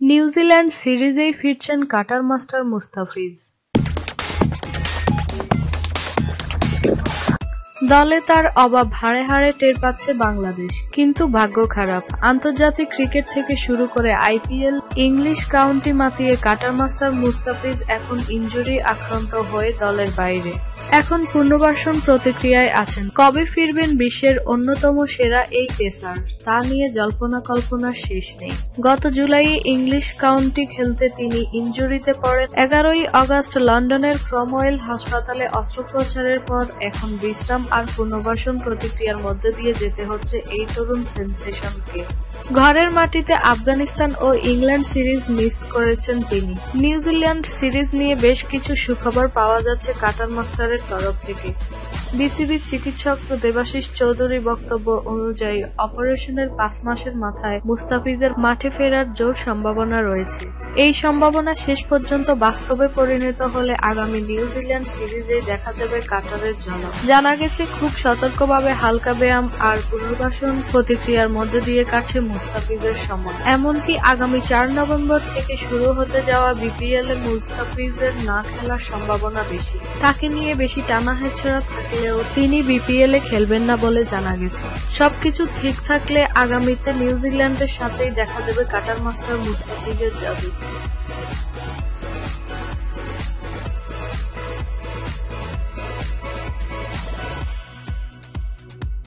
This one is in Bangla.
নিউজিল্যান্ড সিরিজেই ফিরছেন কাটার মাস্টার মুস্তাফিজ। দলে তার অভাব হাড়ে হাড়ে টের পাচ্ছে বাংলাদেশ, কিন্তু ভাগ্য খারাপ। আন্তর্জাতিক ক্রিকেট থেকে শুরু করে আইপিএল, ইংলিশ কাউন্টি মাতিয়ে কাটার মাস্টার মুস্তাফিজ এখন ইনজুরি আক্রান্ত হয়ে দলের বাইরে। এখন পুনর্বাসন প্রক্রিয়ায় আছেন। কবে ফিরবেন বিশ্বের অন্যতম সেরা এই পেসার, তা নিয়ে জল্পনা কল্পনার শেষ নেই। গত জুলাইয়ে ইংলিশ কাউন্টি খেলতে তিনি ইনজুরিতে পড়েন। 11ই আগস্ট লন্ডনের ক্রমওয়েল হাসপাতালে অস্ত্রোপচারের পর এখন বিশ্রাম আর পুনর্বাসন প্রক্রিয়ার মধ্যে দিয়ে যেতে হচ্ছে এই তরুণ সেনসেশনকে। ঘরের মাটিতে আফগানিস্তান ও ইংল্যান্ড সিরিজ মিস করেছেন তিনি। নিউজিল্যান্ড সিরিজ নিয়ে বেশ কিছু সুখবর পাওয়া যাচ্ছে কাটার মাস্টারের তরফ থেকে। বিসিবির চিকিৎসক দেবাশিস চৌধুরীর বক্তব্য অনুযায়ী অপারেশনের 5 মাসের মাথায় মুস্তাফিজের মাঠে ফেরার জোর সম্ভাবনা রয়েছে। এই সম্ভাবনা শেষ পর্যন্ত বাস্তবে পরিণত হলে আগামী নিউজিল্যান্ড সিরিজেই দেখা যাবে কাটারের ঝলক। জানা গেছে, খুব সতর্কভাবে হালকা ব্যায়াম আর পুনর্বাসন প্রক্রিয়ার মধ্যে দিয়ে কাটছে মুস্তাফিজের সময়। এমনকি আগামী 4 নভেম্বর থেকে শুরু হতে যাওয়া বিপিএল-এ মুস্তাফিজের না খেলার সম্ভাবনা বেশি। তাকে নিয়ে বেশি টানা হেঁচড়া থাকলেও তিনি বিপিএল-এ খেলবেন না বলে জানা গেছে। সবকিছু ঠিক থাকলে আগামীতে নিউজিল্যান্ডের সাথেই দেখা দেবে কাটার মাস্টার মুস্তাফিজের জাদু।